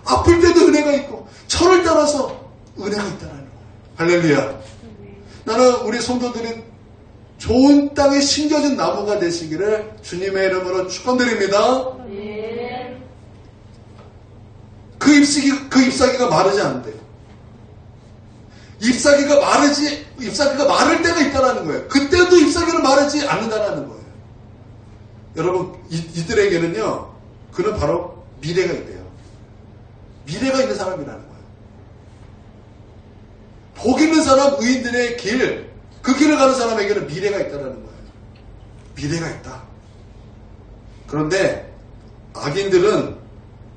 아플 때도 은혜가 있고, 철을 따라서 은혜가 있다는 거예요. 할렐루야. 나는 우리 성도들이 좋은 땅에 심겨진 나무가 되시기를 주님의 이름으로 축원드립니다. 그 잎사귀가 마르지 않는데요. 잎사귀가 마를 때가 있다는 거예요. 그때도 잎사귀는 마르지 않는다는 거예요. 여러분, 이들에게는요, 그는 바로 미래가 있대요. 미래가 있는 사람이라는 거예요. 복 있는 사람, 의인들의 길, 그 길을 가는 사람에게는 미래가 있다는 거예요. 미래가 있다. 그런데 악인들은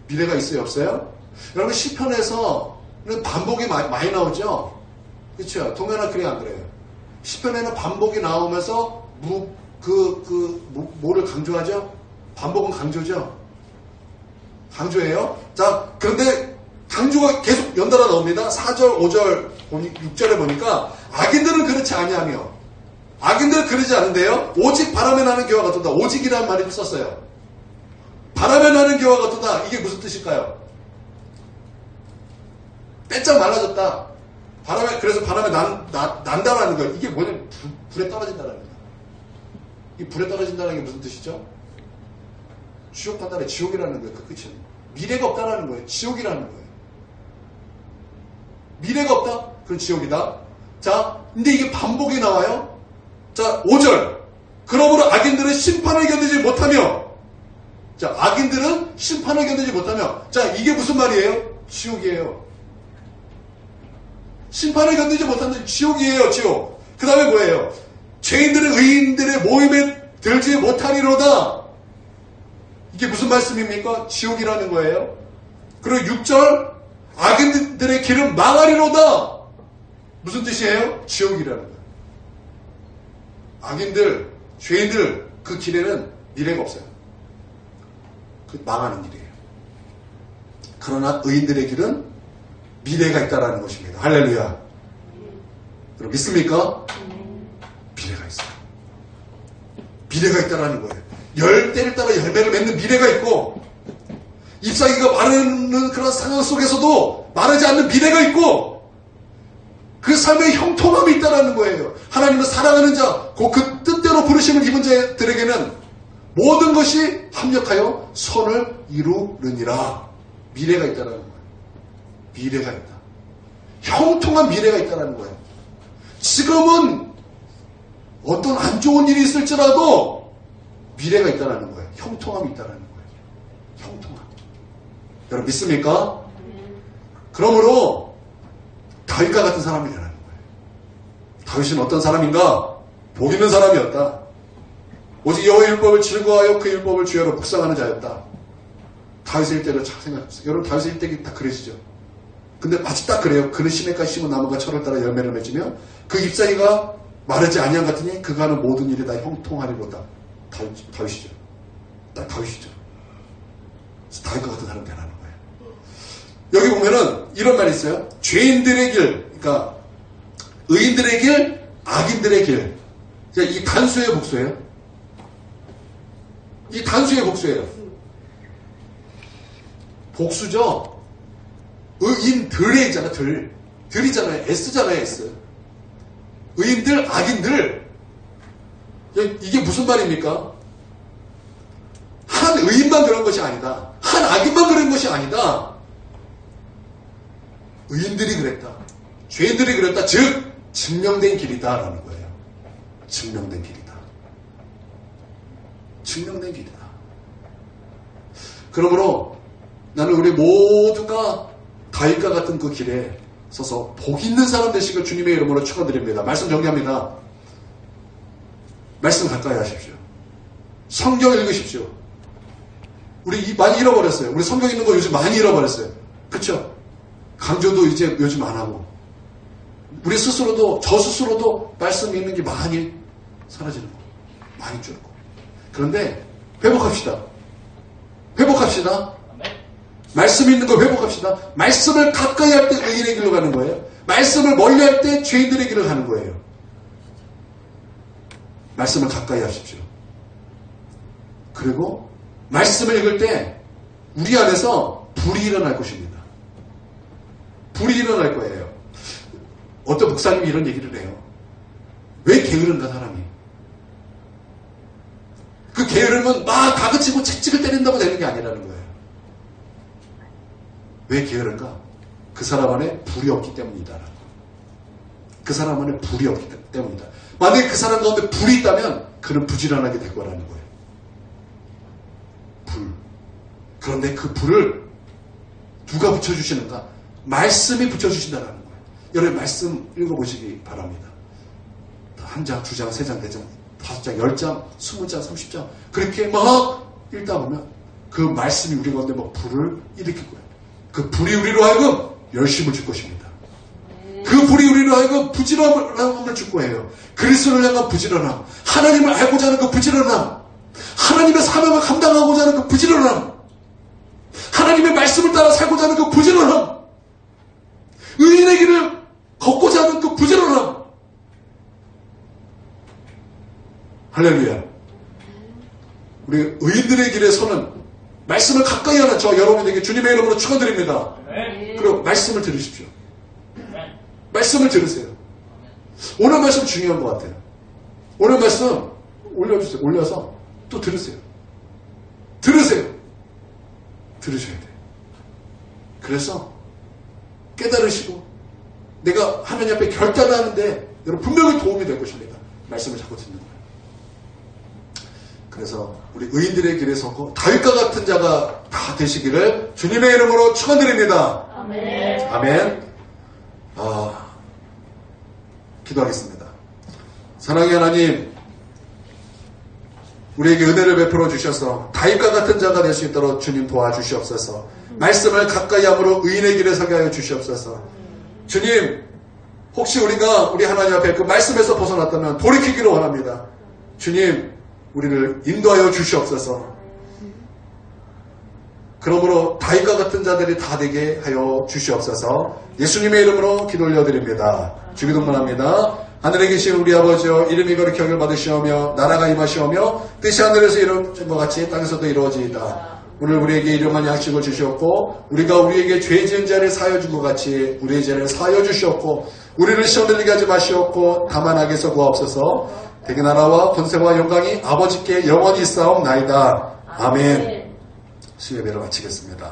미래가 있어요, 없어요? 여러분, 시편에서는 반복이 많이 나오죠? 그렇죠? 동해나 그래 안 그래요? 시편에는 반복이 나오면서 뭐를 강조하죠? 반복은 강조죠? 강조예요? 자, 그런데 강조가 계속 연달아 나옵니다. 4절, 5절, 6절에 보니까 악인들은 그렇지 아니하며, 악인들은 그러지 않은데요. 오직 바람에 나는 기와 같도다. 오직이라는 말이 썼어요. 바람에 나는 기와 같도다. 이게 무슨 뜻일까요? 빼짝 말라졌다. 그래서 바람에 난다라는 거예요. 이게 뭐냐면 불에 떨어진다라는 거예요. 이 불에 떨어진다는 게 무슨 뜻이죠? 지옥 간다는 지옥이라는 거예요. 그 끝은. 미래가 없다라는 거예요. 지옥이라는 거예요. 미래가 없다? 그건 지옥이다. 자, 근데 이게 반복이 나와요. 자, 5절. 그러므로 악인들은 심판을 견디지 못하며, 자, 악인들은 심판을 견디지 못하며, 자, 이게 무슨 말이에요? 지옥이에요. 심판을 견디지 못하는 지옥이에요, 지옥. 그 다음에 뭐예요? 죄인들은 의인들의 모임에 들지 못하리로다. 이게 무슨 말씀입니까? 지옥이라는 거예요. 그리고 6절, 악인들의 길은 망하리로다. 무슨 뜻이에요? 지옥이라는 거예요. 악인들, 죄인들, 그 길에는 미래가 없어요. 그 망하는 길이에요. 그러나 의인들의 길은 미래가 있다는 것입니다. 할렐루야. 여러분 믿습니까? 미래가 있어요. 미래가 있다는 거예요. 때를 따라 열매를 맺는 미래가 있고, 잎사귀가 마르는 그런 상황 속에서도 마르지 않는 미래가 있고, 그 삶의 형통함이 있다는 거예요. 하나님은 사랑하는 자, 그 뜻대로 부르심을 입은 자들에게는 모든 것이 합력하여 선을 이루느니라. 미래가 있다는 거예요. 미래가 있다. 형통한 미래가 있다는 거예요. 지금은 어떤 안 좋은 일이 있을지라도 미래가 있다는 거예요. 형통함이 있다는 거예요. 형통함. 여러분 믿습니까? 그러므로 다윗과 같은 사람이라는 거예요. 다윗은 어떤 사람인가? 복 있는 사람이었다. 오직 여호와의 율법을 즐거워하여 그 율법을 주야로 묵상하는 자였다. 다윗의 일대를 잘 생각해보세요. 여러분 다윗의 일대기 딱 그러시죠? 근데 마치 딱 그래요. 그는 시냇가에 심은 나무가 철을 따라 열매를 맺으며 그 잎사귀가 마르지 아니한 같으니 그가 하는 모든 일이 다 형통하리로다. 다윗이죠. 딱 다윗이죠. 그래서 다윗과 같은 사람 되라는 거예요. 여기 보면은 이런 말이 있어요. 죄인들의 길, 그러니까 의인들의 길, 악인들의 길. 이 단수의 복수예요. 이 단수의 복수예요. 복수죠. 의인들에 있잖아, 들이잖아요. S잖아요, S. 의인들, 악인들. 이게 무슨 말입니까? 한 의인만 그런 것이 아니다. 한 악인만 그런 것이 아니다. 의인들이 그랬다. 죄인들이 그랬다. 즉, 증명된 길이다라는 거예요. 증명된 길이다. 증명된 길이다. 그러므로 나는 우리 모두가 다윗과 같은 그 길에 서서 복 있는 사람 되시길 주님의 이름으로 축원드립니다. 말씀 정리합니다. 말씀 가까이 하십시오. 성경 읽으십시오. 우리 많이 잃어버렸어요. 우리 성경 읽는 거 요즘 많이 잃어버렸어요. 그쵸? 강조도 이제 요즘 안 하고. 우리 스스로도, 저 스스로도 말씀 읽는 게 많이 사라지는 거. 많이 줄고. 그런데 회복합시다. 회복합시다. 말씀 있는 걸 회복합시다. 말씀을 가까이 할 때 의인의 길로 가는 거예요. 말씀을 멀리 할 때 죄인들의 길을 가는 거예요. 말씀을 가까이 하십시오. 그리고 말씀을 읽을 때 우리 안에서 불이 일어날 것입니다. 불이 일어날 거예요. 어떤 목사님이 이런 얘기를 해요. 왜 게으른가 사람이. 그 게으름은 막 다그치고 채찍을 때린다고 되는 게 아니라는 거예요. 왜 게으른가? 그 사람 안에 불이 없기 때문이다. 그 사람 안에 불이 없기 때문이다. 만약에 그 사람 가운데 불이 있다면 그는 부지런하게 될 거라는 거예요. 불. 그런데 그 불을 누가 붙여주시는가? 말씀이 붙여주신다는 거예요. 여러분 말씀 읽어보시기 바랍니다. 한 장, 두 장, 세 장, 네 장, 5장, 10장, 20장, 30장 그렇게 막 읽다 보면 그 말씀이 우리 가운데 막 불을 일으킬 거예요. 그 불이 우리로 하여금 열심을 줄 것입니다. 그 불이 우리로 하여금 부지런함을 줄 거예요. 그리스도를 향한 부지런함, 하나님을 알고자 하는 그 부지런함, 하나님의 사명을 감당하고자 하는 그 부지런함, 하나님의 말씀을 따라 살고자 하는 그 부지런함, 의인의 길을 걷고자 하는 그 부지런함. 할렐루야. 우리 의인들의 길에 서는 말씀을 가까이 하는 저 여러분에게 주님의 이름으로 축원드립니다. 그리고 말씀을 들으십시오. 말씀을 들으세요. 오늘 말씀 중요한 것 같아요. 오늘 말씀 올려주세요. 올려서 또 들으세요. 들으세요. 들으셔야 돼요. 그래서 깨달으시고 내가 하나님 앞에 결단하는데 여러분 분명히 도움이 될 것입니다. 말씀을 자꾸 듣는 거예요. 그래서 우리 의인들의 길에 서고 다윗과 같은 자가 다 되시기를 주님의 이름으로 축원드립니다. 아멘. 아멘. 기도하겠습니다. 사랑의 하나님, 우리에게 은혜를 베풀어 주셔서 다윗과 같은 자가 될 수 있도록 주님 도와주시옵소서. 말씀을 가까이 함으로 의인의 길에 서게 하여 주시옵소서. 주님, 혹시 우리가 우리 하나님 앞에 그 말씀에서 벗어났다면 돌이키기를 원합니다. 주님, 우리를 인도하여 주시옵소서. 그러므로 다윗과 같은 자들이 다 되게 하여 주시옵소서. 예수님의 이름으로 기도 올려드립니다. 주기도문합니다. 하늘에 계신 우리 아버지여, 이름이 거룩히 여김을 받으시오며 나라가 임하시오며 뜻이 하늘에서 이루어진 것 같이 땅에서도 이루어지이다. 오늘 우리에게 일용할 양식을 주시옵고 우리가 우리에게 죄 지은 자를 사하여 준 것 같이 우리의 죄를 사하여 주시옵고 우리를 시험 들리게 하지 마시옵고 다만 악에서 구하옵소서. 대개 나라와 권세와 영광이 아버지께 영원히 있사옵나이다. 아멘. 수요예배를 마치겠습니다.